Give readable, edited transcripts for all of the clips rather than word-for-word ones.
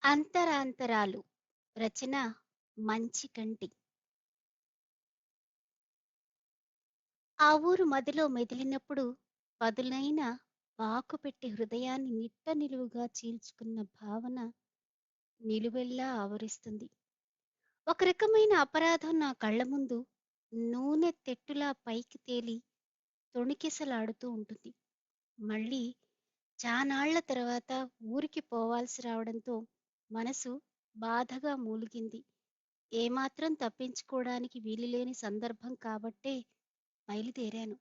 అంతరాంతరాలు రచన మంచికంటి. ఆ ఊరు మదిలో మెదిలినప్పుడు పదునైన వాకుపెట్టి హృదయాన్ని నిట్ట నిలువుగా చీల్చుకున్న భావన నిలువెల్లా ఆవరిస్తుంది. ఒక రకమైన అపరాధం నా కళ్ళ ముందు నూనె తెట్టులా పైకి తేలి తొణికిసలాడుతూ ఉంటుంది. మళ్ళీ చానాళ్ల తర్వాత ఊరికి పోవాల్సి రావడంతో మనసు బాధగా మూలిగింది. ఏమాత్రం తప్పించుకోవడానికి వీలులేని సందర్భం కాబట్టే బయలుదేరాను.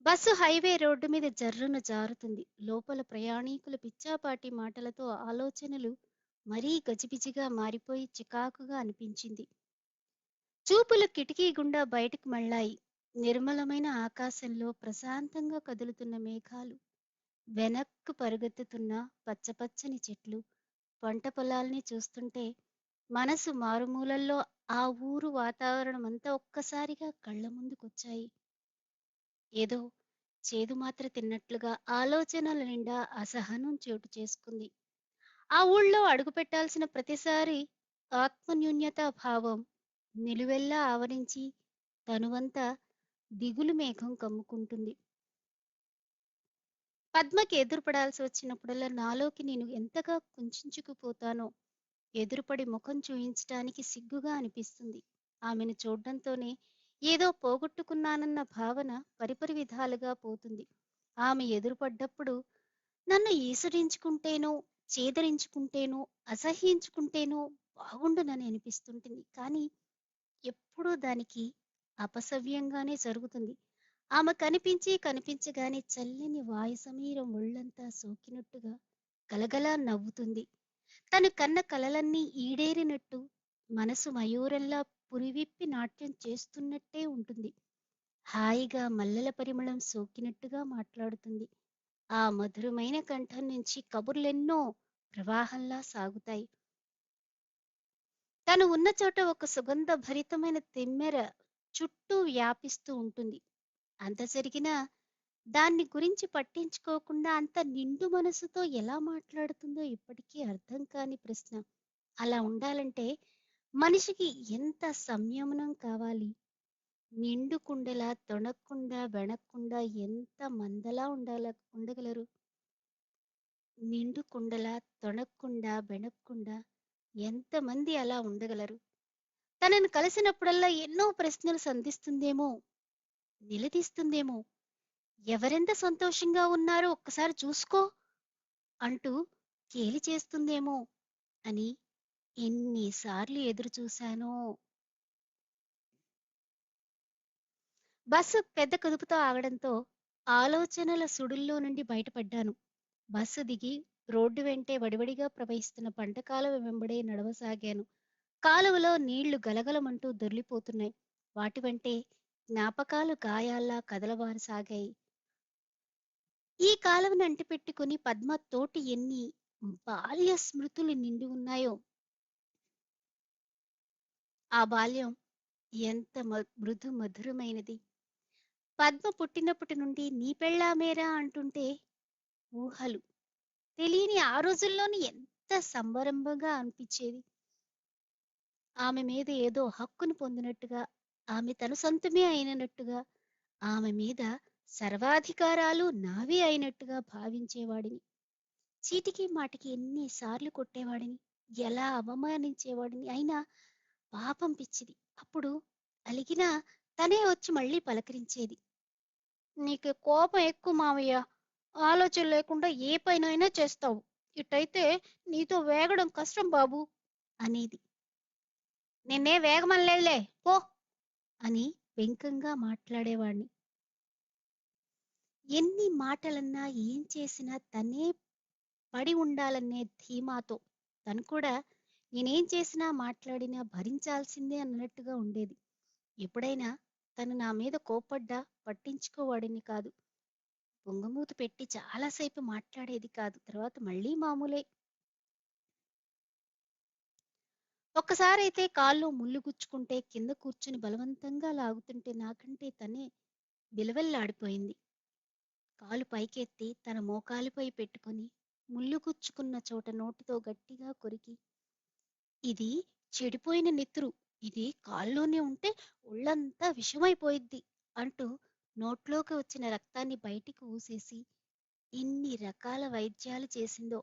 బస్సు హైవే రోడ్డు మీద జర్రున జారుతుంది. లోపల ప్రయాణీకుల పిచ్చాపాటి మాటలతో ఆలోచనలు మరీ గజిబిజిగా మారిపోయి చికాకుగా అనిపించింది. చూపులు కిటికీ గుండా బయటకు మళ్ళాయి. నిర్మలమైన ఆకాశంలో ప్రశాంతంగా కదులుతున్న మేఘాలు, వెనక్కు పరుగెత్తుతున్న పచ్చపచ్చని చెట్లు, పంట పొలాల్ని చూస్తుంటే మనసు మారుమూలల్లో ఆ ఊరు వాతావరణమంతా ఒక్కసారిగా కళ్ళ ముందుకొచ్చాయి. ఏదో చేదు మాత్ర తిన్నట్లుగా ఆలోచనల నిండా అసహనం చోటు చేసుకుంది. ఆ ఊళ్ళో అడుగుపెట్టాల్సిన ప్రతిసారి ఆత్మన్యూన్యతా భావం నిలువెల్లా ఆవరించి తనువంతా దిగులు మేఘం కమ్ముకుంటుంది. పద్మకి ఎదురుపడాల్సి వచ్చినప్పుడల్లా నాలోకి నేను ఎంతగా కుంచించుకుపోతానో ఎదురుపడి ముఖం చూయించటానికి సిగ్గుగా అనిపిస్తుంది. ఆమెను చూడ్డంతోనే ఏదో పోగొట్టుకున్నానన్న భావన పరిపరి విధాలుగా పోతుంది. ఆమె ఎదురుపడ్డప్పుడు నన్ను ఈసడించుకుంటేనో, చేదరించుకుంటేనో, అసహ్యించుకుంటేనో బాగుండునని అనిపిస్తుంటుంది. కానీ ఎప్పుడూ దానికి అపసవ్యంగానే జరుగుతుంది. ఆమె కనిపించి కనిపించగానే చల్లని వాయు సమీరం ఒళ్ళంతా సోకినట్టుగా గలగలా నవ్వుతుంది. తను కన్న కలలన్నీ ఈడేరినట్టు మనసు మయూరంలా పురివిప్పి నాట్యం చేస్తున్నట్టే ఉంటుంది. హాయిగా మల్లెల పరిమళం సోకినట్టుగా మాట్లాడుతుంది. ఆ మధురమైన కంఠం నుంచి కబుర్లెన్నో ప్రవాహంలా సాగుతాయి. తను ఉన్న చోట ఒక సుగంధ భరితమైన తెమ్మెర చుట్టూ వ్యాపిస్తూ ఉంటుంది. అంత జరిగినా దాన్ని గురించి పట్టించుకోకుండా అంత నిండు మనసుతో ఎలా మాట్లాడుతుందో ఇప్పటికీ అర్థం కాని ప్రశ్న. అలా ఉండాలంటే మనిషికి ఎంత సంయమనం కావాలి? నిండు కుండలా తొణక్కుండా బెణక్కుండా ఎంత మందలా ఉండగలరు? నిండు కుండలా తొణక్కుండా బెణక్కుండా ఎంతమంది అలా ఉండగలరు? తనను కలిసినప్పుడల్లా ఎన్నో ప్రశ్నలు సంధిస్తుందేమో, నిలదీస్తుందేమో. ఎవరెంత సంతోషంగా ఉన్నారో ఒక్కసారి చూసుకో అంటూ కేలి చేస్తుందేమో అని ఎన్నిసార్లు ఎదురు చూశానో. బస్సు పెద్ద కుదుపుతో ఆగడంతో ఆలోచనల సుడుల్లో నుండి బయటపడ్డాను. బస్సు దిగి రోడ్డు వెంటే వడివడిగా ప్రవహిస్తున్న పంట కాలువ వెంబడే నడవసాగాను. కాలువలో నీళ్లు గలగలమంటూ దొర్లిపోతున్నాయి. వాటి వెంటే జ్ఞాపకాలు గాయాల్లా కదలబారసాగాయి. ఈ కాలువను అంటిపెట్టుకుని పద్మ తోటి ఎన్ని బాల్య స్మృతులు నిండి ఉన్నాయో. ఆ బాల్యం ఎంత మృదు మధురమైనది. పద్మ పుట్టినప్పటి నుండి నీ పెళ్ళామేరా అంటుంటే ఊహలు తెలియని ఆ రోజుల్లోని ఎంత సంబరంభంగా అనిపించేది. ఆమె మీద ఏదో హక్కును పొందినట్టుగా, ఆమె తన సొంతమే అయినట్టుగా, ఆమె మీద సర్వాధికారాలు నావే అయినట్టుగా భావించేవాడిని. చీటికి మాటికి ఎన్నిసార్లు కొట్టేవాడిని, ఎలా అవమానించేవాడిని. అయినా పాపం పిచ్చిది. అప్పుడు అలిగినా తనే వచ్చి మళ్ళీ పలకరించేది. నీకు కోపం ఎక్కువ మావయ్య. ఆలోచన లేకుండా ఏ పనైనా చేస్తావు. ఇట్టయితే నీతో వేగడం కష్టం బాబు అనేది. నిన్నే వేగమనలేదులే పో అని వెంకంగా మాట్లాడేవాణ్ణి. ఎన్ని మాటలన్నా ఏం చేసినా తనే పడి ఉండాలనే ధీమాతో తను కూడా నేనేం చేసినా మాట్లాడినా భరించాల్సిందే అన్నట్టుగా ఉండేది. ఎప్పుడైనా తను నా మీద కోప్పడ్డా పట్టించుకోవాడిని కాదు. పొంగమూతి పెట్టి చాలాసేపు మాట్లాడేది కాదు. తర్వాత మళ్ళీ మామూలే. ఒక్కసారైతే కాల్లో ముళ్ళు గుచ్చుకుంటే కింద కూర్చుని బలవంతంగా లాగుతుంటే నాకంటే తనే విలవెల్లాడిపోయింది. కాలు పైకెత్తి తన మోకాలిపై పెట్టుకొని ముల్లు గుచ్చుకున్న చోట నోటితో గట్టిగా కొరికి, ఇది చెడిపోయిన నెత్తురు. ఇది కాల్లోనే ఉంటే ఒళ్ళంతా విషమైపోయిద్ది అంటూ నోట్లోకి వచ్చిన రక్తాన్ని బయటికి ఊసేసి ఎన్ని రకాల వైద్యాలు చేసిందో.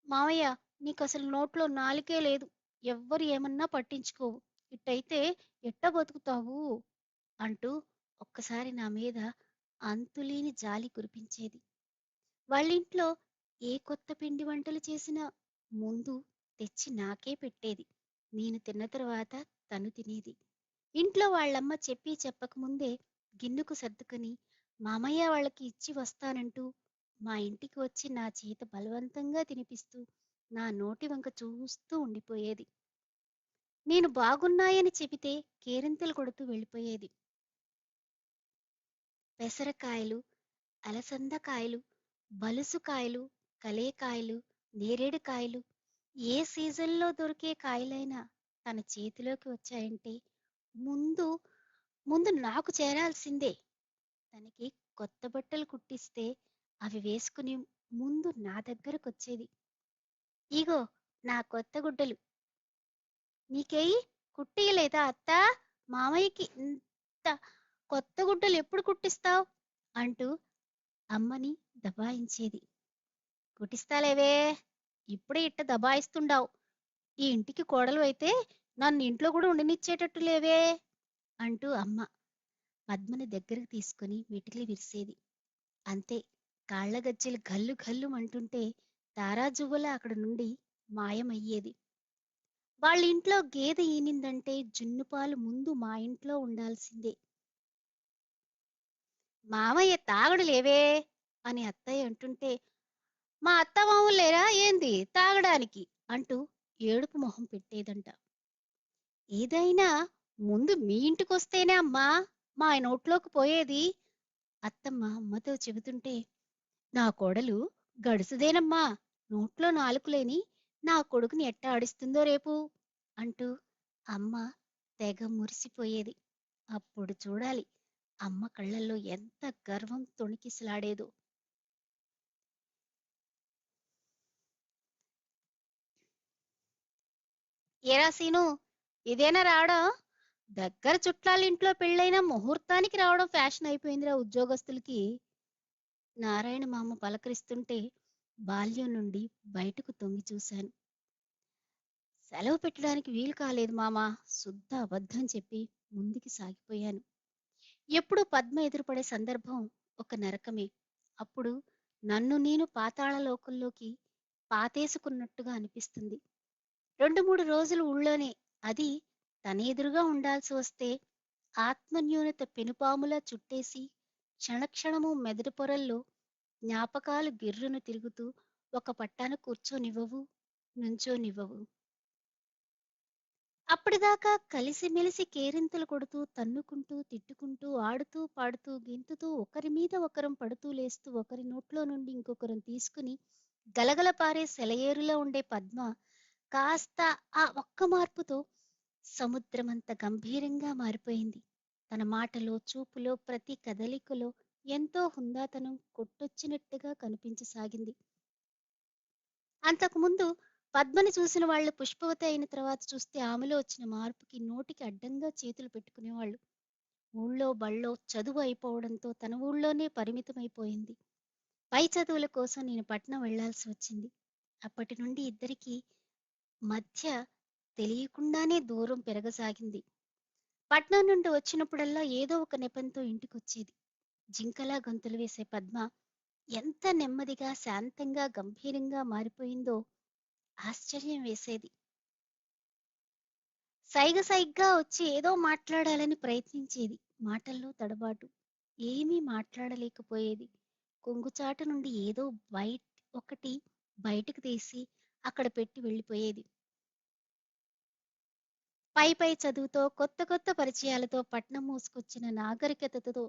మావయ్య, నీకసలు నోట్లో నాలికే లేదు. ఎవ్వరు ఏమన్నా పట్టించుకోవు. ఇట్టయితే ఎట్ట బతుకుతావు? అంటూ ఒక్కసారి నా మీద అంతులేని జాలి కురిపించేది. వాళ్ళింట్లో ఏ కొత్త పిండి వంటలు చేసినా ముందు తెచ్చి నాకే పెట్టేది. నేను తిన్న తర్వాత తను తినేది. ఇంట్లో వాళ్ళమ్మ చెప్పి చెప్పకముందే గిన్నెకు సర్దుకుని మామయ్య వాళ్ళకి ఇచ్చి వస్తానంటూ మా ఇంటికి వచ్చి నా చేత బలవంతంగా తినిపిస్తూ నా నోటి వంక చూస్తూ ఉండిపోయేది. నేను బాగున్నాయని చెబితే కేరింతలు కొడుతూ వెళ్ళిపోయేది. పెసరకాయలు, అలసందకాయలు, బలుసుకాయలు, కలేకాయలు, నేరేడుకాయలు, ఏ సీజన్లో దొరికే కాయలైనా తన చేతిలోకి వచ్చాయంటే ముందు ముందు నాకు చేరాల్సిందే. తనకి కొత్త బట్టలు కుట్టిస్తే అవి వేసుకుని ముందు నా దగ్గరకొచ్చేది. ఇగో నా కొత్త గుడ్డలు, నీకేయి, కుట్టియలేదా అత్తా? మామయ్యకి ఇంత కొత్త గుడ్డలు ఎప్పుడు కుట్టిస్తావ్? అంటూ అమ్మని దబాయించేది. కుటిస్తాలేవే, ఇప్పుడే ఇట్ట దబాయిస్తుండావు. ఈ ఇంటికి కోడలు అయితే నన్ను ఇంట్లో కూడా ఉండనిచ్చేటట్టు లేవే అంటూ అమ్మ పద్మని దగ్గరకు తీసుకుని మిటికిలి విరిసేది. అంతే, కాళ్ళ గజ్జెలు గల్లు గల్లు అంటుంటే తారాజువ్వలా అక్కడ నుండి మాయమయ్యేది. వాళ్ళ ఇంట్లో గేదె ఈనిందంటే జున్నుపాలు ముందు మా ఇంట్లో ఉండాల్సిందే. మామయ్య తాగడు లేవే అని అత్తయ్య అంటుంటే, మా అత్తమామలు లేరా ఏంది తాగడానికి అంటూ ఏడుపు మొహం పెట్టేదంట. ఏదైనా ముందు మీ ఇంటికొస్తేనే అమ్మా మా నోట్లోకి పోయేది. అత్తమ్మ అమ్మతో చెబుతుంటే, నా కోడలు గడుసుదేనమ్మా, నోట్లో నాలుకలేని నా కొడుకుని ఎట్టా ఆడిస్తుందో రేపు అంటూ అమ్మ తెగ మురిసిపోయేది. అప్పుడు చూడాలి అమ్మ కళ్ళల్లో ఎంత గర్వం తొణికిసలాడేదో. ఏరా సీను, ఇదేనా రావడం? దగ్గర చుట్టాలింట్లో పెళ్ళైన ముహూర్తానికి రావడం ఫ్యాషన్ అయిపోయిందిరా ఉద్యోగస్తులకి. నారాయణ మామ పలకరిస్తుంటే బాల్యం నుండి బయటకు తొంగి చూశాను. సెలవు పెట్టడానికి వీలు కాలేదు మామ, శుద్ధ అబద్ధం చెప్పి ముందుకి సాగిపోయాను. ఎప్పుడు పద్మ ఎదురుపడే సందర్భం ఒక నరకమే. అప్పుడు నన్ను నేను పాతాళ లోకంలోకి పాతేసుకున్నట్టుగా అనిపిస్తుంది. 2, 3 రోజులు ఊళ్ళోనే, అది తన ఎదురుగా ఉండాల్సి వస్తే ఆత్మన్యూనత పెనుపాములా చుట్టేసి క్షణక్షణము మెదడు పొరల్లో జ్ఞాపకాలు గిర్రున తిరుగుతూ ఒక పట్టాన కూర్చోనివ్వవు, నుంచోనివ్వవు. అప్పటిదాకా కలిసిమెలిసి కేరింతలు కొడుతూ తన్నుకుంటూ తిట్టుకుంటూ ఆడుతూ పాడుతూ గెంతుతూ ఒకరి మీద ఒకరం పడుతూ లేస్తూ ఒకరి నోట్లో నుండి ఇంకొకరం తీసుకుని గలగల పారే సెలయేరులో ఉండే పద్మ కాస్త ఆ ఒక్క మార్పుతో సముద్రమంత గంభీరంగా మారిపోయింది. తన మాటలో చూపులో ప్రతి కదలికలో ఎంతో హుందాతనం కొట్టొచ్చినట్టుగా కనిపించసాగింది. అంతకుముందు పద్మని చూసిన వాళ్ళు పుష్పవతి అయిన తర్వాత చూస్తే ఆమెలో వచ్చిన మార్పుకి నోటికి అడ్డంగా చేతులు పెట్టుకునేవాళ్ళు. ఊళ్ళో బళ్ళో చదువు అయిపోవడంతో తన ఊళ్ళోనే పరిమితమైపోయింది. పై చదువుల కోసం నేను పట్నం వెళ్లాల్సి వచ్చింది. అప్పటి నుండి ఇద్దరికీ మధ్య తెలియకుండానే దూరం పెరగసాగింది. పట్నం నుండి వచ్చినప్పుడల్లా ఏదో ఒక నెపంతో ఇంటికొచ్చేది. జింకలా గొంతులు వేసే పద్మ ఎంత నెమ్మదిగా శాంతంగా గంభీరంగా మారిపోయిందో ఆశ్చర్యం వేసేది. సైగగా వచ్చి ఏదో మాట్లాడాలని ప్రయత్నించేది. మాటల్లో తడబాటు. ఏమీ మాట్లాడలేకపోయేది. కొంగుచాటు నుండి ఏదో ఒకటి బయటకు తీసి అక్కడ పెట్టి వెళ్ళిపోయేది. పై చదువుతో కొత్త కొత్త పరిచయాలతో పట్నం మోసుకొచ్చిన నాగరికతతో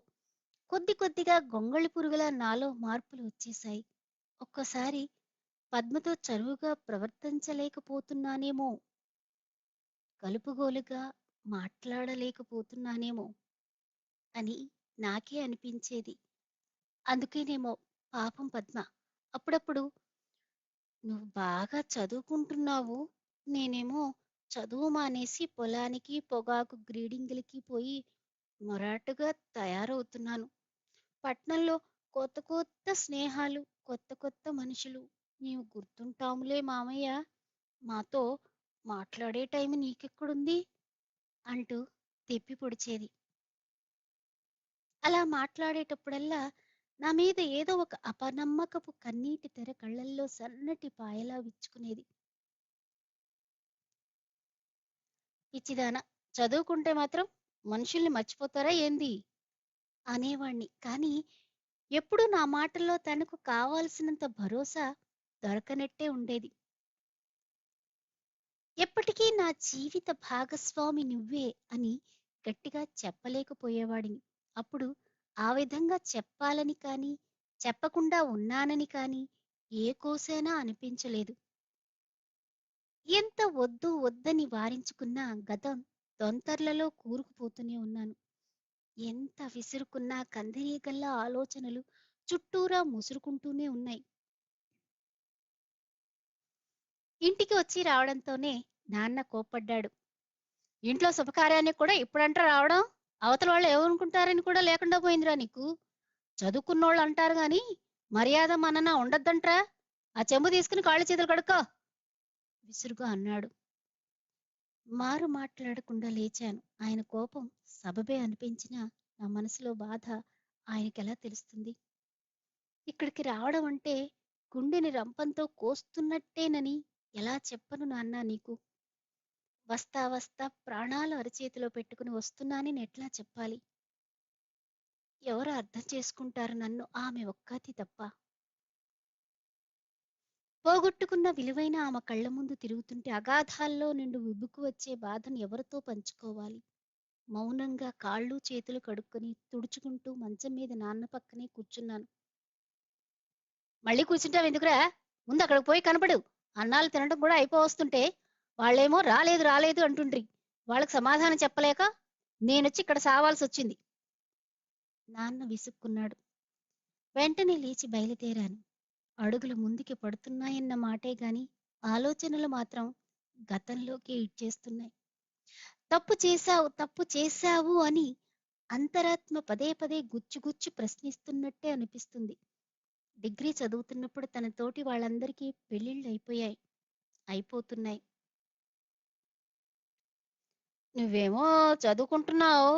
కొద్ది కొద్దిగా గొంగళి పురుగులా నాలో మార్పులు వచ్చేశాయి. ఒక్కసారి పద్మతో చనువుగా ప్రవర్తించలేకపోతున్నానేమో, కలుపుగోలుగా మాట్లాడలేకపోతున్నానేమో అని నాకే అనిపించేది. అందుకేనేమో పాపం పద్మ అప్పుడప్పుడు బాగా చదువుకుంటున్నావు. నేనేమో చదువు మానేసి పొలానికి, పొగాకు గ్రీడింగులకి పోయి మొరాటుగా తయారవుతున్నాను. పట్నంలో కొత్త కొత్త స్నేహాలు, కొత్త కొత్త మనుషులు. నీవు గుర్తుంటాములే మామయ్య. మాతో మాట్లాడే టైం నీకెక్కడుంది? అంటూ దెప్పి పొడిచేది. అలా మాట్లాడేటప్పుడల్లా నా మీద ఏదో ఒక అపనమ్మకపు కన్నీటి తెర కళ్ళల్లో సన్నటి పాయలా విచ్చుకునేది. పిచ్చిదానా! చదువుకుంటే మాత్రం మనుషుల్ని మర్చిపోతారా ఏంది? అనేవాణ్ణి. కానీ ఎప్పుడూ నా మాటల్లో తనకు కావాల్సినంత భరోసా దొరకనట్టే ఉండేది. ఎప్పటికీ నా జీవిత భాగస్వామి నువ్వే అని గట్టిగా చెప్పలేకపోయేవాడిని. అప్పుడు ఆ విధంగా చెప్పాలని కానీ, చెప్పకుండా ఉన్నానని కానీ ఏ కోశానా అనిపించలేదు. ఎంత వద్దు వద్దని వారించుకున్నా గతం దొంతర్లలో కూరుకుపోతూనే ఉన్నాను. ఎంత విసురుకున్నా కందిరీగల్లా ఆలోచనలు చుట్టూరా ముసురుకుంటూనే ఉన్నాయి. ఇంటికి వచ్చి రావడంతోనే నాన్న కోప్పడ్డాడు. ఇంట్లో శుభకార్యానికి కూడా ఇప్పుడంట రావడం? అవతల వాళ్ళు ఏమనుకుంటారని కూడా లేకుండా పోయిందిరా నీకు. చదువుకున్నోళ్ళు అంటారు గాని మర్యాద మనన ఉండొద్దంట్రా. ఆ చెంబు తీసుకుని కాళ్ళు చేతులు కడుక్కో విసురుగా అన్నాడు. మారు మాట్లాడకుండా లేచాను. ఆయన కోపం సబబే అనిపించినా నా మనసులో బాధ ఆయనకెలా తెలుస్తుంది? ఇక్కడికి రావడం అంటే గుండెని రంపంతో కోస్తున్నట్టేనని ఎలా చెప్పను నాన్నా నీకు? వస్తా వస్తా ప్రాణాలు అరచేతిలో పెట్టుకుని వస్తున్నానని ఎట్లా చెప్పాలి? ఎవరు అర్థం చేసుకుంటారు నన్ను ఆమె ఒక్కతి తప్ప? పోగొట్టుకున్న విలువైన ఆమె కళ్ళ ముందు తిరుగుతుంటే అగాధాల్లో నుండి ఉబుకు వచ్చే బాధను ఎవరితో పంచుకోవాలి? మౌనంగా కాళ్ళు చేతులు కడుక్కొని తుడుచుకుంటూ మంచం మీద నాన్న పక్కనే కూర్చున్నాను. మళ్ళీ కూర్చుంటావెందుకురా? ముందు అక్కడికి పోయి కనపడు. అన్నాలు తినడం కూడా అయిపోవస్తుంటే వాళ్ళేమో రాలేదు రాలేదు అంటుండ్రి. వాళ్ళకి సమాధానం చెప్పలేక నేనొచ్చి ఇక్కడ సావాల్సొచ్చింది. నాన్న విసుక్కున్నాడు. వెంటనే లేచి బయలుదేరాను. అడుగులు ముందుకి పడుతున్నాయన్న మాటే గాని ఆలోచనలు మాత్రం గతంలోకే ఇడ్చేస్తున్నాయి. తప్పు చేశావు అని అంతరాత్మ పదే పదే గుచ్చి గుచ్చి ప్రశ్నిస్తున్నట్టే అనిపిస్తుంది. డిగ్రీ చదువుతున్నప్పుడు తన తోటి వాళ్ళందరికీ పెళ్ళిళ్ళు అయిపోయాయి. అయిపోతున్నాయి. నువ్వేమో చదువుకుంటున్నావు.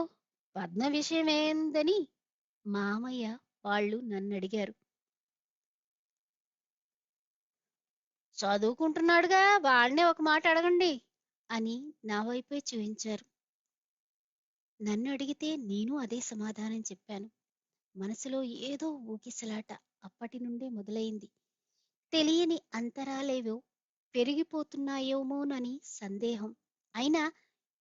పద్మ విషయమేందని మామయ్య వాళ్ళు నన్నడిగారు. చదువుకుంటున్నాడుగా వాడినే ఒక మాట అడగండి అని నా వైపే చూయించారు. నన్ను అడిగితే నేను అదే సమాధానం చెప్పాను. మనసులో ఏదో ఊగిసలాట అప్పటి నుండే మొదలైంది. తెలియని అంతరాలేవో పెరిగిపోతున్నాయేమోనని సందేహం. అయినా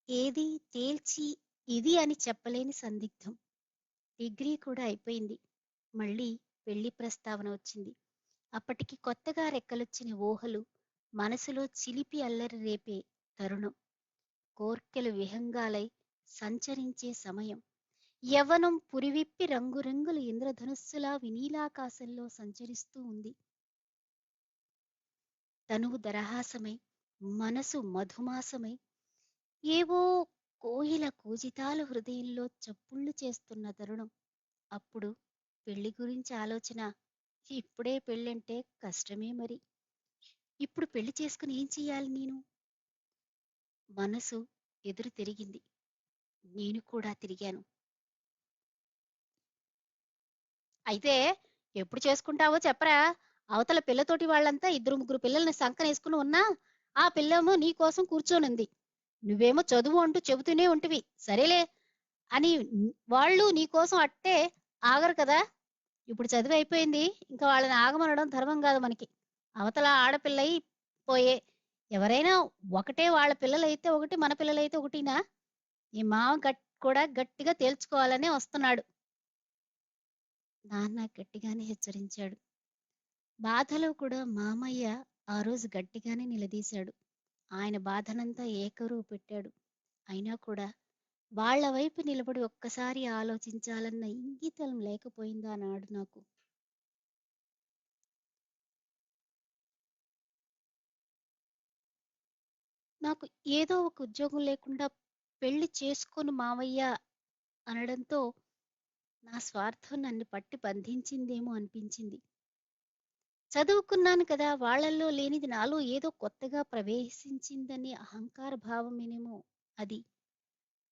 ఏది తేల్చి ఇది అని చెప్పలేని సందిగ్ధం. డిగ్రీ కూడా అయిపోయింది. మళ్ళీ పెళ్లి ప్రస్తావన వచ్చింది. అప్పటికి కొత్తగా రెక్కలొచ్చిన ఊహలు మనసులో చిలిపి అల్లరి రేపే తరుణం. కోర్కెలు విహంగాలై సంచరించే సమయం. యవ్వనం పురివిప్పి రంగురంగుల ఇంద్రధనుస్సులా వినీలాకాశంలో సంచరిస్తూ ఉంది. తనువు దరహాసమై, మనసు మధుమాసమై, ఏవో కోయిల కూజితాలు హృదయంలో చప్పుళ్ళు చేస్తున్న తరుణం. అప్పుడు పెళ్లి గురించి ఆలోచన. ఇప్పుడే పెళ్ళంటే కష్టమే మరి. ఇప్పుడు పెళ్లి చేసుకుని ఏం చెయ్యాలి నేను? మనసు ఎదురు తిరిగింది. నేను కూడా తిరిగాను. అయితే ఎప్పుడు చేసుకుంటావో చెప్పరా? అవతల పిల్లతోటి వాళ్ళంతా ఇద్దరు ముగ్గురు పిల్లల్ని సంకనేసుకుని ఉన్నా ఆ పిల్లేమో నీ కోసం కూర్చొనుంది. నువ్వేమో చదువు అంటూ చెబుతూనే ఉంటివి. సరేలే అని వాళ్ళు నీ కోసం అట్టే ఆగరు కదా! ఇప్పుడు చదువు అయిపోయింది. ఇంకా వాళ్ళని ఆగమనడం ధర్మం కాదు మనకి. అవతల ఆడపిల్లయి పోయే. ఎవరైనా ఒకటే వాళ్ళ పిల్లలైతే ఒకటి, మన పిల్లలైతే ఒకటినా? ఈ మామ కూడా గట్టిగా తేల్చుకోవాలనే వస్తున్నాడు. నాన్న గట్టిగానే హెచ్చరించాడు. బాధలో కూడా మామయ్య ఆ రోజు గట్టిగానే నిలదీశాడు. ఆయన బాధనంతా ఏకరువు పెట్టాడు. అయినా కూడా వాళ్ళ వైపు నిలబడి ఒక్కసారి ఆలోచించాలన్న ఇంగితం లేకపోయిందా నాడు నాకు. నాకు ఏదో ఒక ఉద్యోగం లేకుండా పెళ్లి చేసుకోను మావయ్య అనడంతో నా స్వార్థం నన్ను పట్టి బంధించిందేమో అనిపించింది. చదువుకున్నాను కదా! వాళ్ళల్లో లేనిది నాలో ఏదో కొత్తగా ప్రవేశించిందనే అహంకార భావమేనేమో అది.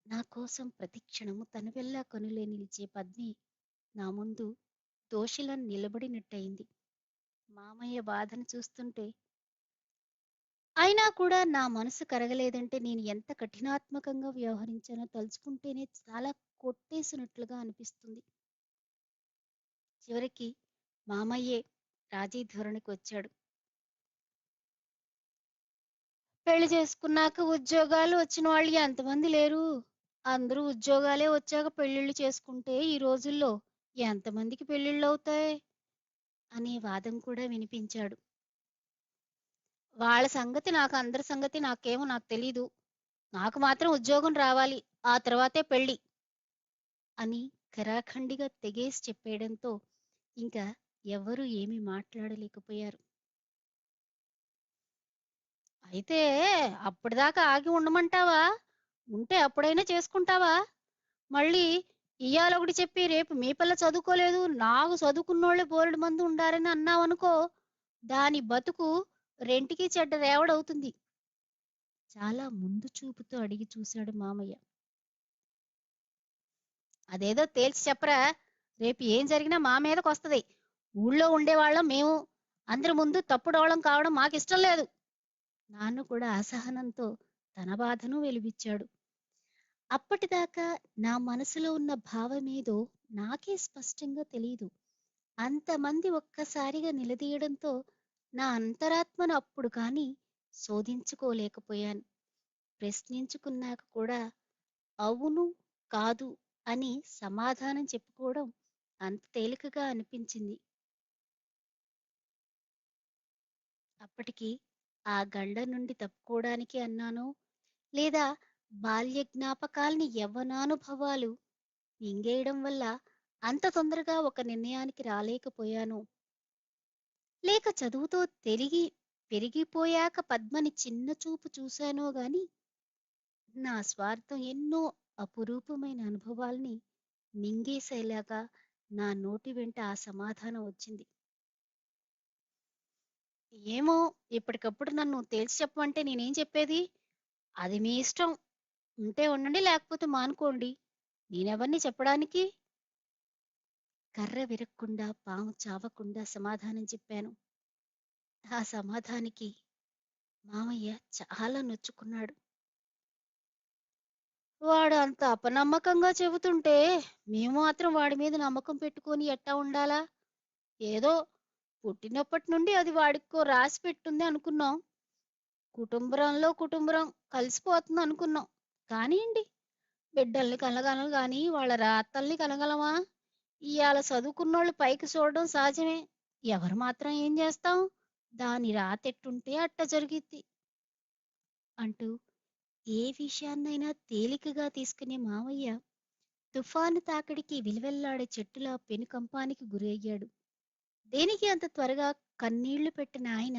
నా కోసం ప్రతిక్షణము తనువెల్లా కనులే నిలిచే పద్మి నా ముందు దోషిలా నిలబడినట్టయింది. మామయ్య బాధను చూస్తుంటే అయినా కూడా నా మనసు కరగలేదంటే నేను ఎంత కఠినాత్మకంగా వ్యవహరించానో తలుచుకుంటేనే చాలా కొట్టేసినట్లుగా అనిపిస్తుంది. చివరికి మామయ్యే రాజీ ధోరణికి వచ్చాడు. పెళ్లి చేసుకున్నాక ఉద్యోగాలు వచ్చిన వాళ్ళు ఎంతమంది లేరు? అందరూ ఉద్యోగాలే వచ్చాక పెళ్ళిళ్ళు చేసుకుంటే ఈ రోజుల్లో ఎంతమందికి పెళ్ళిళ్ళవుతాయి? అనే వాదం కూడా వినిపించాడు. వాళ్ళ సంగతి అందరి సంగతి నాకు తెలీదు. నాకు మాత్రం ఉద్యోగం రావాలి. ఆ తర్వాతే పెళ్లి అని ఖరాఖండిగా తెగేసి చెప్పేయడంతో ఇంకా ఎవ్వరూ ఏమీ మాట్లాడలేకపోయారు. అయితే అప్పటిదాకా ఆగి ఉండమంటావా? ఉంటే అప్పుడైనా చేసుకుంటావా? మళ్ళీ ఇయ్యాలొకటి చెప్పి రేపు మీ పిల్ల చదువుకోలేదు, నాకు చదువుకున్నోళ్ళే బోలెడు మంది ఉండారని అన్నావనుకో, దాని బతుకు రెంటికి చెడ్డ రేవడవుతుంది. చాలా ముందు చూపుతో అడిగి చూశాడు మామయ్య. అదేదో తేల్చి చెప్పరా? రేపు ఏం జరిగినా మా మీదకొస్తది. ఊళ్ళో ఉండేవాళ్ళం మేము. అందరి ముందు తప్పుడోళ్ళం కావడం మాకిష్టం లేదు. నాన్న కూడా అసహనంతో తన బాధను వెలిబుచ్చాడు. అప్పటిదాకా నా మనసులో ఉన్న భావమేదో నాకే స్పష్టంగా తెలీదు. అంతమంది ఒక్కసారిగా నిలదీయడంతో నా అంతరాత్మను అప్పుడు కానీ శోధించుకోలేకపోయాను. ప్రశ్నించుకున్నాక కూడా అవును, కాదు అని సమాధానం చెప్పుకోవడం అంత తేలికగా అనిపించింది. అప్పటికి ఆ గండం నుండి తప్పుకోవడానికి అన్నానో, లేదా బాల్య జ్ఞాపకాల్ని యవ్వనానుభవాలు మింగేయడం వల్ల అంత తొందరగా ఒక నిర్ణయానికి రాలేకపోయానో, లేక చదువుతో పెరిగిపోయాక పద్మని చిన్న చూపు చూశానో గాని, నా స్వార్థం ఎన్నో అపురూపమైన అనుభవాల్ని మింగేసేలాగా నా నోటి వెంట ఆ సమాధానం వచ్చింది. ఏమో ఇప్పటికప్పుడు నన్ను తేల్చి చెప్పమంటే నేనేం చెప్పేది? అది మీ ఇష్టం. ఉంటే ఉండండి లేకపోతే మానుకోండి. నేనెవరిని చెప్పడానికి? కర్ర విరక్కుండా పాము చావకుండా సమాధానం చెప్పాను. ఆ సమాధానికి మామయ్య చాలా నొచ్చుకున్నాడు. వాడు అంత అపనమ్మకంగా చెబుతుంటే మేము మాత్రం వాడి మీద నమ్మకం పెట్టుకొని ఎట్టా ఉండాలా? ఏదో పుట్టినప్పటి నుండి అది వాడికో రాసి పెట్టుంది అనుకున్నాం. కుటుంబరం కలిసిపోతుంది అనుకున్నాం. కానియండి. బిడ్డల్ని కనగలం గాని వాళ్ళ రాతల్ని కనగలమా? ఇయాల చదువుకున్నోళ్ళు పైకి చూడడం సహజమే. ఎవరు మాత్రం ఏం చేస్తాం? దాని రాతెట్టుంటే అట్ట జరిగిద్ది అంటూ ఏ విషయాన్నైనా తేలికగా తీసుకునే మావయ్య తుఫాను తాకిడికి విలువెల్లాడే చెట్టులా పెనుకంపానికి గురయ్యాడు. దేనికి అంత త్వరగా కన్నీళ్లు పెట్టిన ఆయన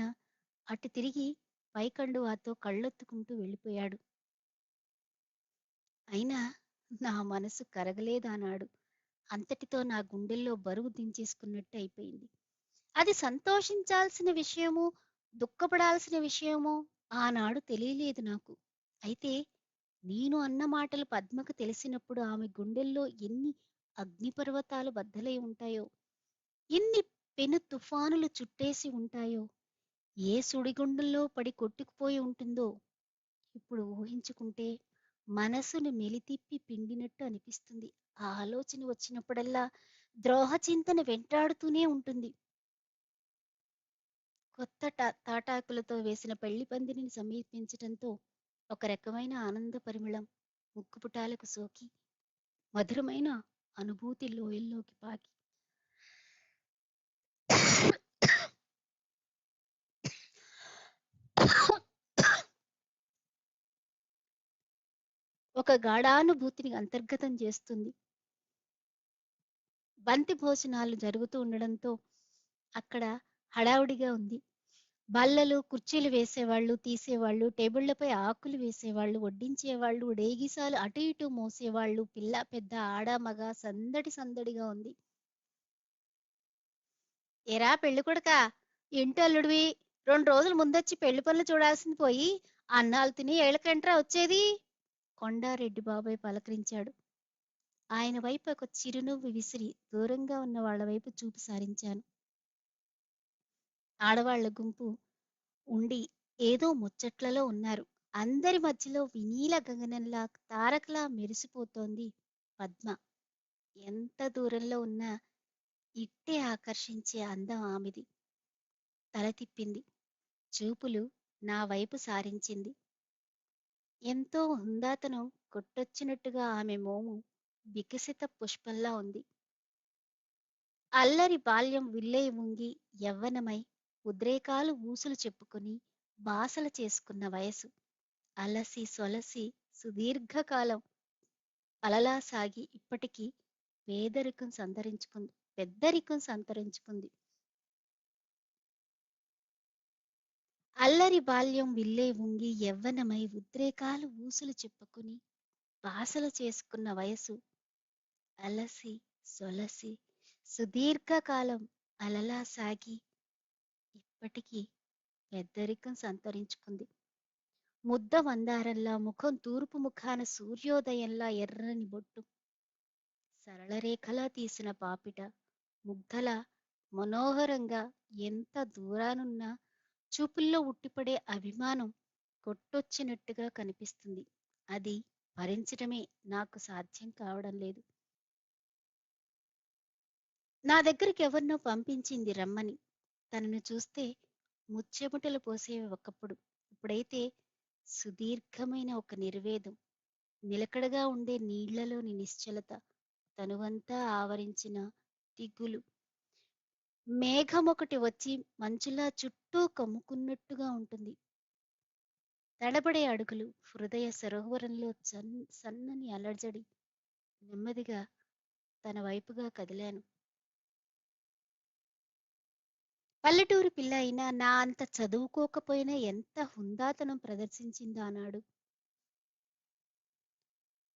అటు తిరిగి పైకండువాతో కళ్ళొత్తుకుంటూ వెళ్ళిపోయాడు. అయినా నా మనసు కరగలేదన్నాడు. అంతటితో నా గుండెల్లో బరువు దించేసుకున్నట్టు అయిపోయింది. అది సంతోషించాల్సిన విషయమో, దుఃఖపడాల్సిన విషయమో ఆనాడు తెలియలేదు నాకు. అయితే నేను అన్న మాటలు పద్మకు తెలిసినప్పుడు ఆమె గుండెల్లో ఎన్ని అగ్నిపర్వతాలు బద్దలై ఉంటాయో, ఎన్ని పెను తుఫానులు చుట్టేసి ఉంటాయో, ఏ సుడిగుండంలో పడి కొట్టుకుపోయి ఉంటుందో ఇప్పుడు ఊహించుకుంటే మనసును మెలితిప్పి పిండినట్టు అనిపిస్తుంది. ఆ ఆలోచన వచ్చినప్పుడల్లా ద్రోహ చింతన వెంటాడుతూనే ఉంటుంది. కొత్త తాటాకులతో వేసిన పెళ్లి పందిరిని సమీపించటంతో ఒక రకమైన ఆనంద పరిమళం ముక్కుపుటాలకు సోకి మధురమైన అనుభూతి లోయల్లోకి పాకి ఒక గాఢానుభూతిని అంతర్గతం చేస్తుంది. బంతి భోజనాలు జరుగుతూ ఉండడంతో అక్కడ హడావుడిగా ఉంది. బల్లలు, కుర్చీలు వేసేవాళ్ళు, తీసేవాళ్ళు, టేబుళ్ళపై ఆకులు వేసేవాళ్ళు, వడ్డించేవాళ్ళు, డేగిసాలు అటు ఇటు మోసేవాళ్ళు, పిల్ల, పెద్ద, ఆడ, మగ సందడి సందడిగా ఉంది. ఏరా పెళ్ళికొడుకా, ఇంటి అల్లుడివి, 2 రోజులు ముందొచ్చి పెళ్లి పనులు చూడాల్సింది పోయి, అన్నాలు తిని ఏళ్ళకేంట్రా వచ్చేది? కొండారెడ్డి బాబాయ్ పలకరించాడు. ఆయన వైపు ఒక చిరునవ్వు విసిరి, దూరంగా ఉన్న వాళ్ళ వైపు చూపు సారించాను. ఆడవాళ్ల గుంపు ఉండి ఏదో ముచ్చట్లలో ఉన్నారు. అందరి మధ్యలో వినీల గగనంలా తారకలా మెరిసిపోతోంది పద్మ. ఎంత దూరంలో ఉన్నా ఇట్టే ఆకర్షించే అందం ఆమెది. తల తిప్పింది. చూపులు నా వైపు సారించింది. ఎంతో హుందాతనం కొట్టొచ్చినట్టుగా ఆమె మోము వికసిత పుష్పంలా ఉంది. అల్లరి బాల్యం విల్లై ఉంగి యవ్వనమై ఉద్రేకాలు ఊసులు చెప్పుకుని బాసలు చేసుకున్న వయసు. అలసి సొలసి సుదీర్ఘకాలం అలలా సాగి ఇప్పటికీ పేదరికం సంతరించుకుంది పెద్దరికం సంతరించుకుంది. అల్లరి బాల్యం విల్లే ఉంగి యవ్వనమై ఉద్రేకాలు ఊసులు చెప్పుకుని బాసలు చేసుకున్న వయసు. అలసి సొలసి సుదీర్ఘకాలం అలలా సాగి ఇప్పటికీ పెద్దరికం సంతరించుకుంది. ముద్ద మందారంలా ముఖం తూర్పు ముఖాన సూర్యోదయంలా ఎర్రని బొట్టు, సరళరేఖలా తీసిన పాపిట, ముగ్ధలా మనోహరంగా ఎంత దూరానున్నా చూపుల్లో ఉట్టిపడే అభిమానం కొట్టొచ్చినట్టుగా కనిపిస్తుంది. అది భరించడమే నాకు సాధ్యం కావడం లేదు. నా దగ్గరికి ఎవరినో పంపించింది రమ్మని. తనను చూస్తే ముచ్చెమటలు పోసేవి ఒకప్పుడు. ఇప్పుడైతే సుదీర్ఘమైన ఒక నిర్వేదం, నిలకడగా ఉండే నీళ్లలోని నిశ్చలత, తనువంతా ఆవరించిన దిగులు. మేఘమొకటి వచ్చి మంచులా చుట్టూ కమ్ముకున్నట్టుగా ఉంటుంది. తడబడే అడుగులు, హృదయ సరోవరంలో సన్నని అలజడి. నెమ్మదిగా తన వైపుగా కదిలాను. పల్లెటూరి పిల్ల అయినా నా అంత చదువుకోకపోయినా ఎంత హుందాతనం ప్రదర్శించిందా ఆనాడు.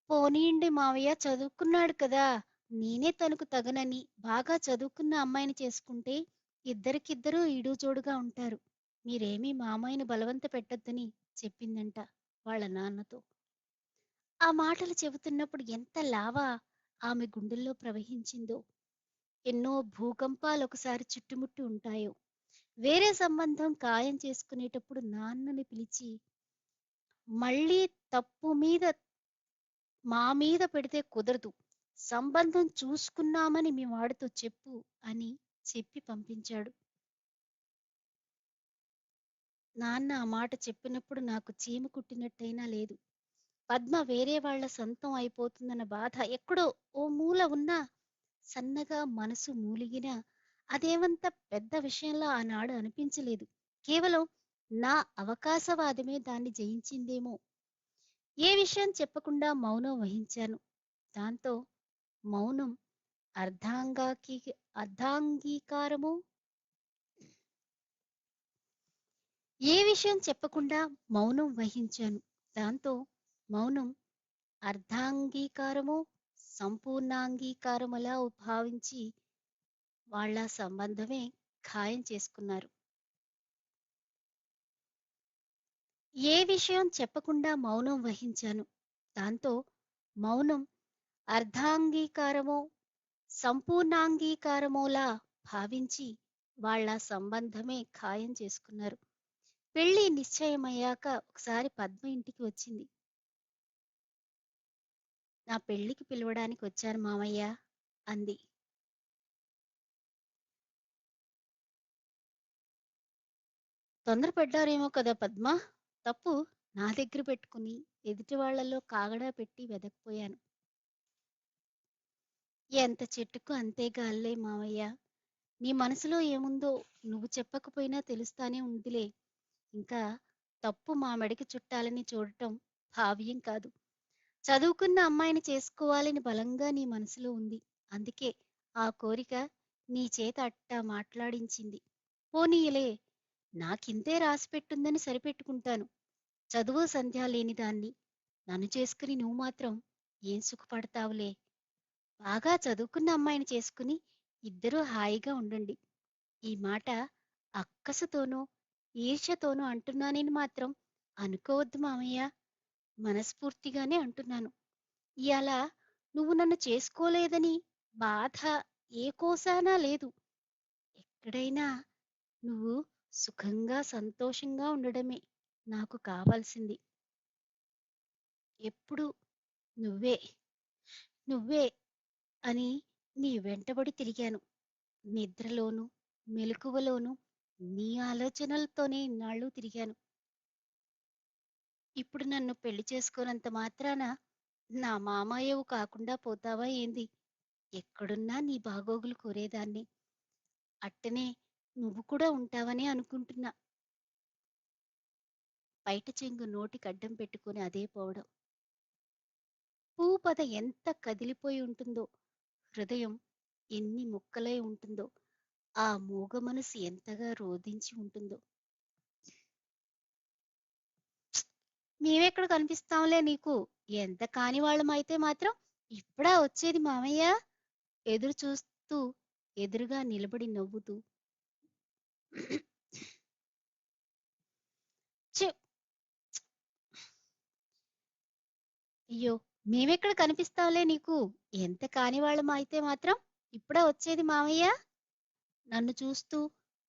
పోనీయండి మావయ్య, చదువుకున్నాడు కదా, నేనే తనకు తగనని బాగా చదువుకున్న అమ్మాయిని చేసుకుంటే ఇద్దరికిద్దరూ ఈడూజోడుగా ఉంటారు. మీరేమీ మామయ్యను బలవంత పెట్టొద్దని చెప్పిందంట వాళ్ళ నాన్నతో. ఆ మాటలు చెబుతున్నప్పుడు ఎంత లావా ఆమె గుండెల్లో ప్రవహించిందో. ఎన్నో భూకంపాలు ఒకసారి చుట్టుముట్టి ఉంటాయో. వేరే సంబంధం ఖాయం చేసుకునేటప్పుడు నాన్నని పిలిచి, మళ్ళీ తప్పు మీద మా మీద పెడితే కుదరదు, సంబంధం చూసుకున్నామని మీ వాడితో చెప్పు అని చెప్పి పంపించాడు. నాన్న ఆ మాట చెప్పినప్పుడు నాకు చీమ కుట్టినట్టయినా లేదు. పద్మ వేరే వాళ్ల సొంతం అయిపోతుందన్న బాధ ఎక్కడో ఓ మూల ఉన్నా, సన్నగా మనసు మూలిగినా అదేమంత పెద్ద విషయంలా ఆనాడు అనిపించలేదు. కేవలం నా అవకాశవాదమే దాన్ని జయించిందేమో. ఏ విషయం చెప్పకుండా మౌనం వహించాను. దాంతో మౌనం అర్ధాంగాకి అర్ధాంగీకారము. ఏ విషయం చెప్పకుండా మౌనం వహించాను. దాంతో మౌనం అర్ధాంగీకారమో సంపూర్ణాంగీకారమలా భావించి వాళ్ళ సంబంధమే ఖాయం చేసుకున్నారు. ఏ విషయం చెప్పకుండా మౌనం వహించాను. దాంతో మౌనం అర్ధాంగీకారమో సంపూర్ణాంగీకారమోలా భావించి వాళ్ళ సంబంధమే ఖాయం చేసుకున్నారు. పెళ్లి నిశ్చయమయ్యాక ఒకసారి పద్మ ఇంటికి వచ్చింది. నా పెళ్లికి పిలవడానికి వచ్చాను మామయ్య అంది. తొందరపడ్డారేమో కదా పద్మ, తప్పు నా దగ్గర పెట్టుకుని ఎదుటి వాళ్లలో కాగడా పెట్టి వెదకపోయాను. ఎంత చెట్టుకు అంతే గాల్లే మావయ్య, నీ మనసులో ఏముందో నువ్వు చెప్పకపోయినా తెలుస్తానే ఉందిలే. ఇంకా తప్పు మా మెడకి చుట్టాలని చూడటం భావ్యం కాదు. చదువుకున్న అమ్మాయిని చేసుకోవాలని బలంగా నీ మనసులో ఉంది. అందుకే ఆ కోరిక నీ చేత అట్టా మాట్లాడించింది. పోనీయలే, నాకింతే రాసిపెట్టుందని సరిపెట్టుకుంటాను. చదువు సంధ్య లేని దాన్ని. నన్ను చేసుకుని నువ్వు మాత్రం ఏం సుఖపడతావులే. బాగా చదువుకున్న అమ్మాయిని చేసుకుని ఇద్దరూ హాయిగా ఉండండి. ఈ మాట అక్కసుతోనో, ఈర్ష్యతోనో అంటున్నానని మాత్రం అనుకోవద్దు మామయ్య. మనస్ఫూర్తిగానే అంటున్నాను. ఇయాల నువ్వు నన్ను చేసుకోలేదని బాధ ఏ కోశానా లేదు. ఎక్కడైనా నువ్వు సుఖంగా, సంతోషంగా ఉండడమే నాకు కావాల్సింది. ఎప్పుడు నువ్వే, నువ్వే అని నీ వెంటబడి తిరిగాను. నిద్రలోను, మెలకువలోను నీ ఆలోచనలతోనే ఇన్నాళ్ళు తిరిగాను. ఇప్పుడు నన్ను పెళ్లి చేసుకోనంత మాత్రాన నా మామయ్యవు కాకుండా పోతావా ఏంది? ఎక్కడున్నా నీ బాగోగులు కోరేదాన్ని. అట్టనే నువ్వు కూడా ఉంటావనే అనుకుంటున్నా. బయట చెంగు నోటికడ్డం పెట్టుకొని అదే పోవడం. పూపద ఎంత కదిలిపోయి ఉంటుందో, హృదయం ఎన్ని ముక్కలై ఉంటుందో, ఆ మూగ మనసు ఎంతగా రోదించి ఉంటుందో. మేమెక్కడ కనిపిస్తాంలే నీకు. ఎంత కాని వాళ్ళమైతే మాత్రం ఇప్పుడా వచ్చేది మామయ్య? ఎదురు చూస్తూ ఎదురుగా నిలబడి నవ్వుతూ ఛీ! అయ్యో! మేమెక్కడ కనిపిస్తాంలే నీకు. ఎంత కాని వాళ్ళమైతే మాత్రం ఇప్పుడా వచ్చేది మామయ్య? నన్ను చూస్తూ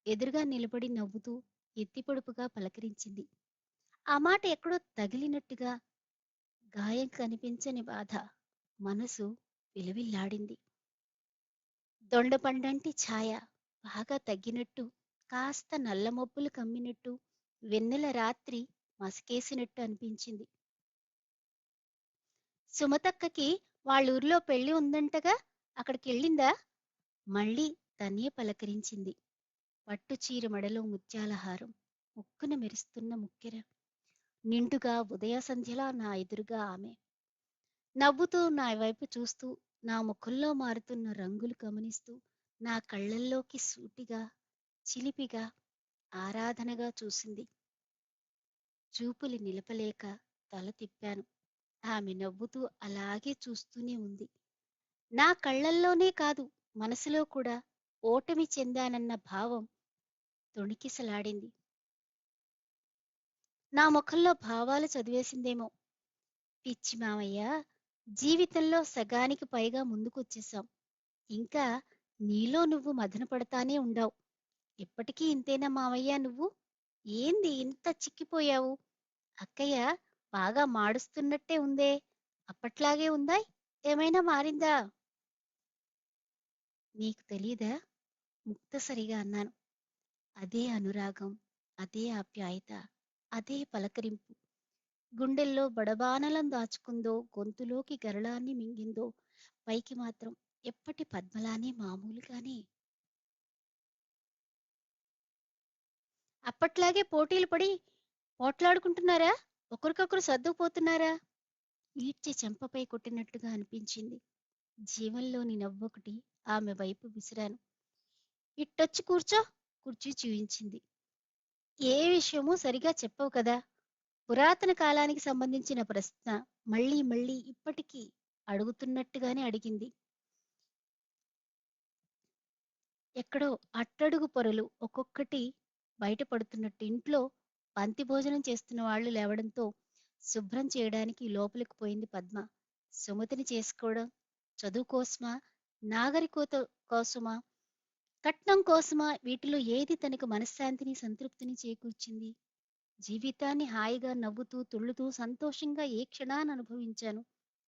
ఎదురుగా నిలబడి నవ్వుతూ ఎత్తిపొడుపుగా పలకరించింది. ఆ మాట ఎక్కడో తగిలినట్టుగా గాయం కనిపించని బాధ మనసు విలవిల్లాడింది. దొండపండంటి ఛాయ బాగా తగ్గినట్టు, కాస్త నల్ల మబ్బులు కమ్మినట్టు, వెన్నెల రాత్రి మసకేసినట్టు అనిపించింది. సుమతక్కకి వాళ్ళూర్లో పెళ్లి ఉందంటగా, అక్కడికెళ్ళిందా? మళ్ళీ తనే పలకరించింది. పట్టు చీర మెడలో ముత్యాల హారం, ముక్కున మెరుస్తున్న ముక్కెర. నిండుగా ఉదయ సంధ్యలా నా ఎదురుగా ఆమె. నవ్వుతూ నా వైపు చూస్తూ, నా ముఖంలో మారుతున్న రంగులు గమనిస్తూ, నా కళ్ళల్లోకి సూటిగా, చిలిపిగా, ఆరాధనగా చూసింది. చూపులు నిలపలేక తల తిప్పాను. ఆమె నవ్వుతూ అలాగే చూస్తూనే ఉంది. నా కళ్ళల్లోనే కాదు, మనసులో కూడా ఓటమి చెందానన్న భావం తొణికిసలాడింది. నా ముఖంలో భావాలు చదివేసిందేమో. పిచ్చి మావయ్య, జీవితంలో సగానికి పైగా ముందుకొచ్చేశాం. ఇంకా నీలో నువ్వు మదన పడతానే ఉండావు. ఇప్పటికీ ఇంతేనా మావయ్య నువ్వు? ఏంది ఇంత చిక్కిపోయావు? అక్కయ్య బాగా మాడుస్తున్నట్టే ఉందే. అప్పట్లాగే ఉందా? ఏమైనా మారిందా? నీకు తెలీదా? ముక్తసరిగా అన్నాను. అదే అనురాగం, అదే ఆప్యాయత, అదే పలకరింపు. గుండెల్లో బడబానలం దాచుకుందో, గొంతులోకి గరళాన్ని మింగిందో, పైకి మాత్రం ఎప్పటి పద్మలానే మామూలుగానే. అప్పట్లాగే పోటీలు పడి పోట్లాడుకుంటున్నారా? ఒకరికొకరు సర్దుకుపోతున్నారా? ఈడ్చి చెంపపై కొట్టినట్టుగా అనిపించింది. జీవంలోని నవ్వొకటి ఆమె వైపు విసిరాను. ఇట్టొచ్చి కూర్చో. కుర్చీ చూయించింది. ఏ విషయమూ సరిగా చెప్పవు కదా. పురాతన కాలానికి సంబంధించిన ప్రశ్న మళ్ళీ మళ్ళీ ఇప్పటికీ అడుగుతున్నట్టుగానే అడిగింది. ఎక్కడో అట్టడుగు పొరలు ఒక్కొక్కటి బయటపడుతున్నట్టు ఇంట్లో పంక్తి భోజనం చేస్తున్న వాళ్ళు లేవడంతో శుభ్రం చేయడానికి లోపలికి పోయింది పద్మ. సుమతిని చేసుకోవడం చదువు కోసమా, నాగరికత కోసమా, కట్నం కోసమా, వీటిలో ఏది తనకు మనశ్శాంతిని, సంతృప్తిని చేకూర్చింది? జీవితాన్ని హాయిగా నవ్వుతూ, తుళ్ళుతూ, సంతోషంగా ఏ క్షణాన్ని అనుభవించాను.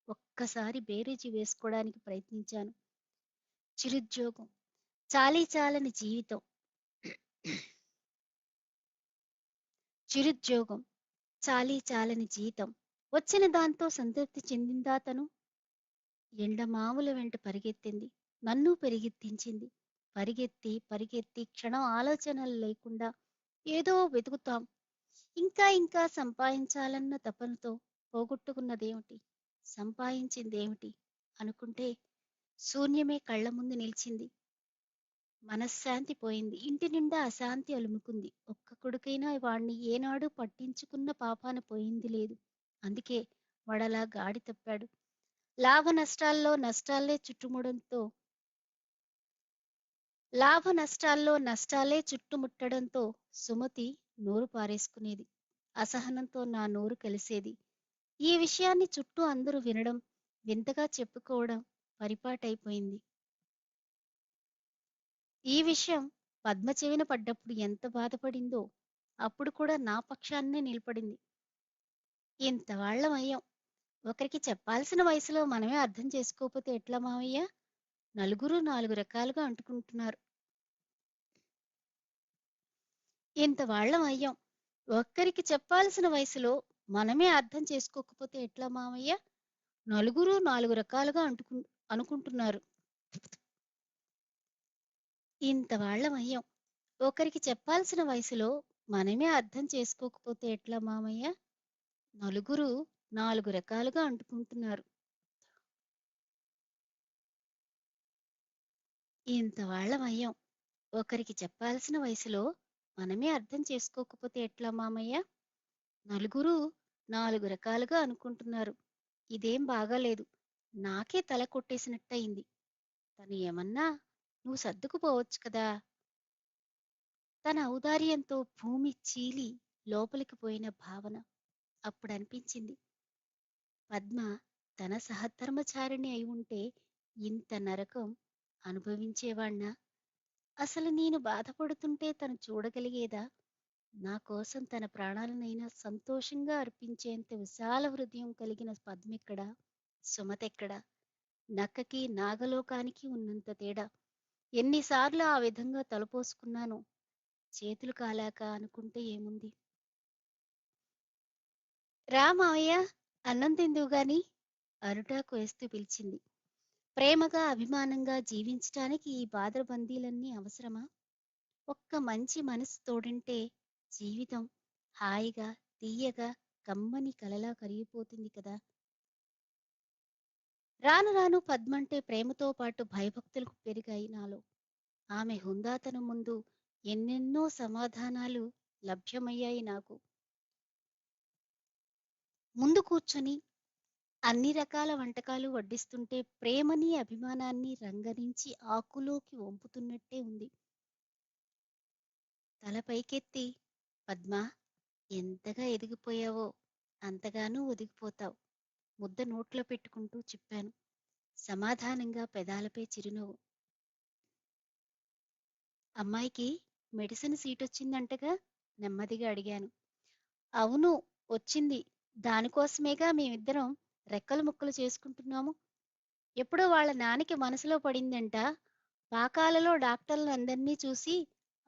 ఒక్కసారి బేరీజు వేసుకోవడానికి ప్రయత్నించాను. చిరుద్యోగం, చాలీ చాలని జీవితం, చిరుద్యోగం, చాలీ చాలని జీతం. వచ్చిన దాంతో సంతృప్తి చెందిందా తను? ఎండమావుల వెంట పరిగెత్తింది. నన్ను పరిగెత్తించింది. పరిగెత్తి, పరిగెత్తి క్షణం ఆలోచనలు లేకుండా ఏదో వెతుకుతాం. ఇంకా ఇంకా సంపాదించాలన్న తపనతో పోగొట్టుకున్నదేమిటి? సంపాదించిందేమిటి? అనుకుంటే శూన్యమే కళ్ళ ముందు నిలిచింది. మనశ్శాంతి పోయింది. ఇంటి నిండా అశాంతి అలుముకుంది. ఒక్క కొడుకైనా వాణ్ణి ఏనాడూ పట్టించుకున్న పాపాన పోయింది లేదు. అందుకే వాడలా గాడి తప్పాడు. లాభ నష్టాల్లో నష్టాలే చుట్టుముడంతో లాభ నష్టాల్లో నష్టాలే చుట్టుముట్టడంతో సుమతి నోరు పారేసుకునేది. అసహనంతో నా నోరు కలిసేది. ఈ విషయాన్ని చుట్టూ అందరూ వినడం, వింతగా చెప్పుకోవడం పరిపాటైపోయింది. ఈ విషయం పద్మ చెవిన పడ్డప్పుడు ఎంత బాధపడిందో, అప్పుడు కూడా నా పక్షాన్నే నిలబడింది. ఇంత వాళ్ళమయ్యాం. ఒకరికి చెప్పాల్సిన వయసులో మనమే అర్థం చేసుకోకపోతే ఎట్లా మావయ్య? నలుగురు నాలుగు రకాలుగా అంటుకుంటున్నారు. ఇంత వాళ్ళమయ్యాం. ఒక్కరికి చెప్పాల్సిన వయసులో మనమే అర్థం చేసుకోకపోతే ఎట్లా మావయ్య? నలుగురు నాలుగు రకాలుగా అనుకుంటున్నారు. ఇంత వాళ్ళమయ్యాం. ఒకరికి చెప్పాల్సిన వయసులో మనమే అర్థం చేసుకోకపోతే ఎట్లా మామయ్య? నలుగురు నాలుగు రకాలుగా అంటుకుంటున్నారు. ఇంత వాళ్ళమయ్యాం. ఒకరికి చెప్పాల్సిన వయసులో మనమే అర్థం చేసుకోకపోతే ఎట్లా మామయ్య? నలుగురు నాలుగు రకాలుగా అనుకుంటున్నారు. ఇదేం బాగాలేదు. నాకే తల కొట్టేసినట్టయింది. తను ఏమన్నా నువ్వు సర్దుకుపోవచ్చు కదా. తన ఔదార్యంతో భూమి చీలి లోపలికి పోయిన భావన అప్పుడనిపించింది. పద్మ తన సహధర్మచారిణి అయి ఉంటే ఇంత నరకం అనుభవించేవాణ్ణా? అసలు నేను బాధపడుతుంటే తను చూడగలిగేదా? నా కోసం తన ప్రాణాలనైనా సంతోషంగా అర్పించేంత విశాల హృదయం కలిగిన పద్మెక్కడ? సుమతెక్కడ? నక్కకి నాగలోకానికి ఉన్నంత తేడా. ఎన్నిసార్లు ఆ విధంగా తలపోసుకున్నాను. చేతులు కాలాక అనుకుంటే ఏముంది? రా మావయ్య, అన్నం తిందువు గాని అరుటాకు వేస్తూ పిలిచింది. ప్రేమగా అభిమానంగా జీవించటానికి ఈ బాధబందీలన్నీ అవసరమా? ఒక్క మంచి మనసు తోడుంటే జీవితం హాయిగా తీయగా కమ్మని కలలా కరిగిపోతుంది కదా. రాను రాను పద్మంటే ప్రేమతో పాటు భయభక్తులకు పెరిగాయి నాలో. ఆమె హుందాతనం ముందు ఎన్నెన్నో సమాధానాలు లభ్యమయ్యాయి నాకు. ముందు కూర్చొని అన్ని రకాల వంటకాలు వడ్డిస్తుంటే ప్రేమని అభిమానాన్ని రంగరించి ఆకులోకి వంపుతున్నట్టే ఉంది. తల పైకెత్తి, పద్మా, ఎంతగా ఎదిగిపోయావో అంతగానూ ఒదిగిపోతావు. ముద్ద నోట్లో పెట్టుకుంటూ చెప్పాను. సమాధానంగా పెదాలపై చిరునవ్వు. అమ్మాయికి మెడిసిన్ సీటొచ్చిందంటగా? నెమ్మదిగా అడిగాను. అవును, వచ్చింది. దానికోసమేగా మేమిద్దరం రెక్కలు ముక్కలు చేసుకుంటున్నాము. ఎప్పుడో వాళ్ళ నాన్నకి మనసులో పడిందంట. పాకాలలో డాక్టర్లందర్నీ చూసి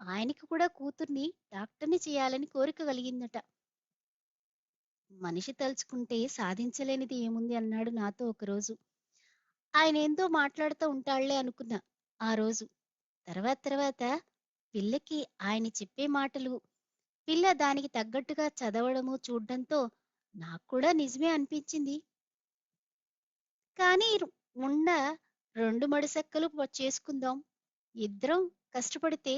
ఆయనకి కూడా కూతుర్ని డాక్టర్ని చేయాలని కోరిక కలిగిందట. మనిషి తలుచుకుంటే సాధించలేనిది ఏముంది అన్నాడు నాతో ఒకరోజు. ఆయనేందో మాట్లాడుతూ ఉంటాళ్లే అనుకున్నా ఆ రోజు. తర్వాత తర్వాత పిల్లకి ఆయన చెప్పే మాటలు, పిల్ల దానికి తగ్గట్టుగా చదవడము చూడ్డంతో నాక్కూడా నిజమే అనిపించింది. కానీ ఉన్న 2 మడిసెక్కలు చేసుకుందాం. ఇద్దరం కష్టపడితే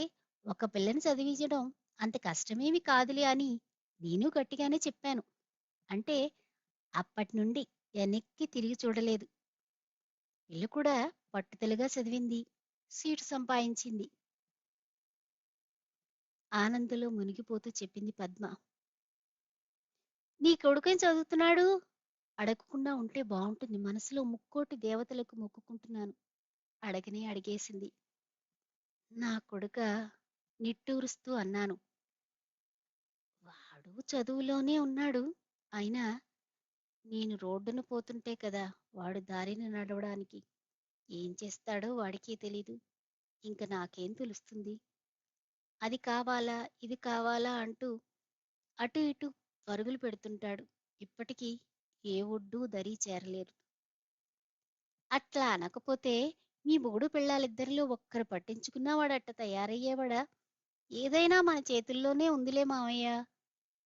ఒక పిల్లని చదివించడం అంత కష్టమేమి కాదులే అని నేను గట్టిగానే చెప్పాను. అంటే అప్పటినుండి వెనక్కి తిరిగి చూడలేదు. పిల్ల కూడా పట్టుదలగా చదివింది. సీటు సంపాదించింది. ఆనందంలో మునిగిపోతూ చెప్పింది పద్మ. నీ కొడుకేం చదువుతున్నాడు? అడగకుండా ఉంటే బావుంటుంది. మనసులో ముక్కోటి దేవతలకు మొక్కుకుంటున్నాను. అడగనే అడిగేసింది. నా కొడుకా? నిట్టూరుస్తూ అన్నాను. వాడు చదువులోనే ఉన్నాడు. అయినా నేను రోడ్డున పోతుంటే కదా వాడు దారిన నడవడానికి. ఏం చేస్తాడో వాడికే తెలీదు. ఇంక నాకేం తెలుస్తుంది? అది కావాలా, ఇది కావాలా అంటూ అటు ఇటు పరుగులు పెడుతుంటాడు. ఇప్పటికీ ఏ ఒడ్డూ దరి చేరలేరు. అట్లా అనకపోతే మీ మొగుడు పెళ్ళాలిద్దరిలో ఒక్కరు పట్టించుకున్నా వాడట్ట తయారయ్యేవాడా? ఏదైనా మన చేతుల్లోనే ఉందిలే మావయ్య.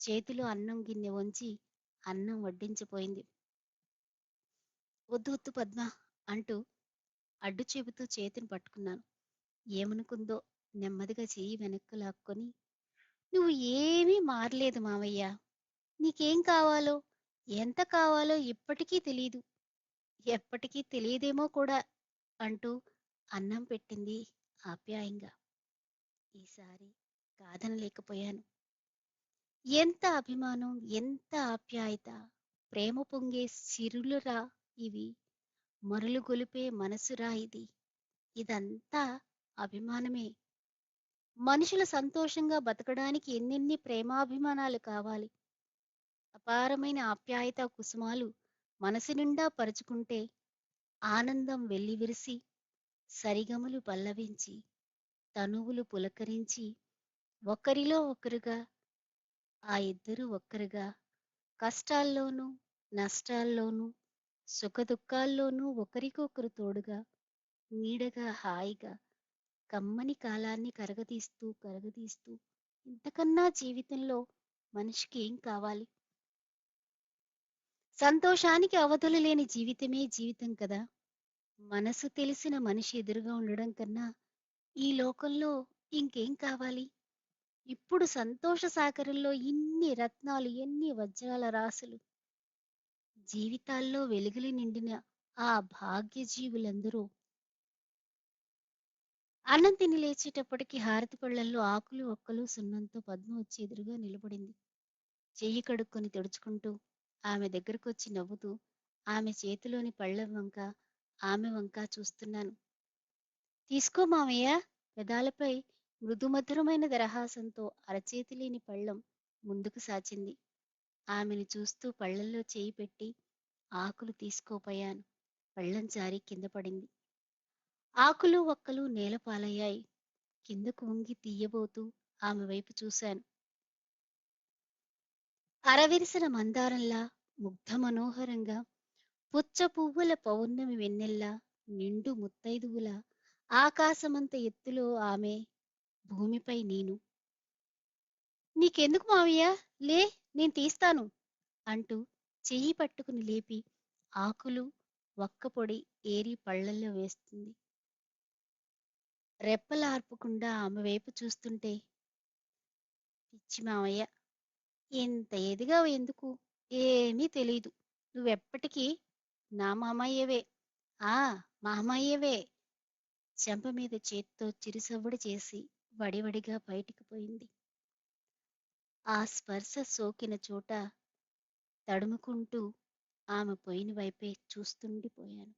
చేతిలో అన్నం గిన్నె వంచి అన్నం వడ్డించిపోయింది. వద్దు వద్దు పద్మ అంటూ అడ్డు చెబుతూ చేతిని పట్టుకున్నాను. ఏమనుకుందో నెమ్మదిగా చెయ్యి వెనక్కు లాక్కొని, "నువ్వు ఏమీ మారలేదు మావయ్య. నీకేం కావాలో, ఎంత కావాలో ఇప్పటికీ తెలీదు. ఎప్పటికీ తెలియదేమో కూడా" అంటూ అన్నం పెట్టింది ఆప్యాయంగా. ఈసారి కాదనలేకపోయాను. ఎంత అభిమానం, ఎంత ఆప్యాయత, ప్రేమ పొంగే సిరులురా ఇవి, మరులు గొలిపే మనసురా ఇది. ఇదంతా అభిమానమే. మనుషులు సంతోషంగా బతకడానికి ఎన్నెన్ని ప్రేమాభిమానాలు కావాలి. అపారమైన ఆప్యాయత కుసుమాలు మనసు నిండా పరుచుకుంటే ఆనందం వెల్లివిరిసి, సరిగమలు పల్లవించి, తనువులు పులకరించి, ఒకరిలో ఒకరుగా, ఆ ఇద్దరు ఒక్కరుగా, కష్టాల్లోనూ, నష్టాల్లోనూ, సుఖదుఖాల్లోనూ ఒకరికొకరు తోడుగా, నీడగా, హాయిగా, కమ్మని కాలాన్ని కరగతీస్తూ, కరగతీస్తూ, ఇంతకన్నా జీవితంలో మనిషికి ఏం కావాలి? సంతోషానికి అవధులు లేని జీవితమే జీవితం కదా! మనసు తెలిసిన మనిషి ఎదురుగా ఉండడం కన్నా ఈ లోకంలో ఇంకేం కావాలి? ఇప్పుడు సంతోష సాగరంలో ఇన్ని రత్నాలు, ఎన్ని వజ్రాల రాసులు, జీవితాల్లో వెలుగులు నిండిన ఆ భాగ్యజీవులందరూ అన్నం తిని లేచేటప్పటికి హారతి పళ్ళల్లో ఆకులు, ఒక్కలు, సున్నంతో పద్మ వచ్చి ఎదురుగా నిలబడింది. చెయ్యి కడుక్కొని తుడుచుకుంటూ ఆమె దగ్గరకొచ్చి నవ్వుతూ ఆమె చేతిలోని పళ్ళెం వంక, ఆమె వంక చూస్తున్నాను. తీసుకో మామయ్య. పెదాలపై మృదుమధురమైన దరహాసంతో అరచేతిలేని పళ్ళెం ముందుకు సాచింది. ఆమెను చూస్తూ పళ్ళల్లో చేయి పెట్టి ఆకులు తీసుకోపోయాను. పళ్ళెం జారి కింద పడింది. ఆకులు ఒక్కలు నేలపాలయ్యాయి. కిందకు వంగి తీయబోతూ ఆమె వైపు చూశాను. అరవిరిసిన మందారంలా, ముగ్ధ మనోహరంగా, పుచ్చ పువ్వుల పౌర్ణమి వెన్నెల్లా, నిండు ముత్తైదువులా, ఆకాశమంత ఎత్తులో ఆమె, భూమిపై నేను. నీకెందుకు మావయ్య? లే, నేను తీస్తాను అంటూ చెయ్యి పట్టుకుని లేపి ఆకులు, వక్కపొడి ఏరి పళ్ళల్లో వేస్తుంది. రెప్పలార్పకుండా ఆమె వైపు చూస్తుంటే, పిచ్చి మావయ్య, ఇంత ఎదిగావు ఎందుకు? ఏమీ తెలీదు. నువ్వెప్పటికీ నా మామయ్యవే. ఆ, మామయ్యవే. చెంప మీద చేత్తో చిరుసవ్వడి చేసి వడివడిగా బయటికి పోయింది. ఆ స్పర్శ సోకిన చోట తడుముకుంటూ ఆమె పోయిన వైపే చూస్తుండిపోయాను.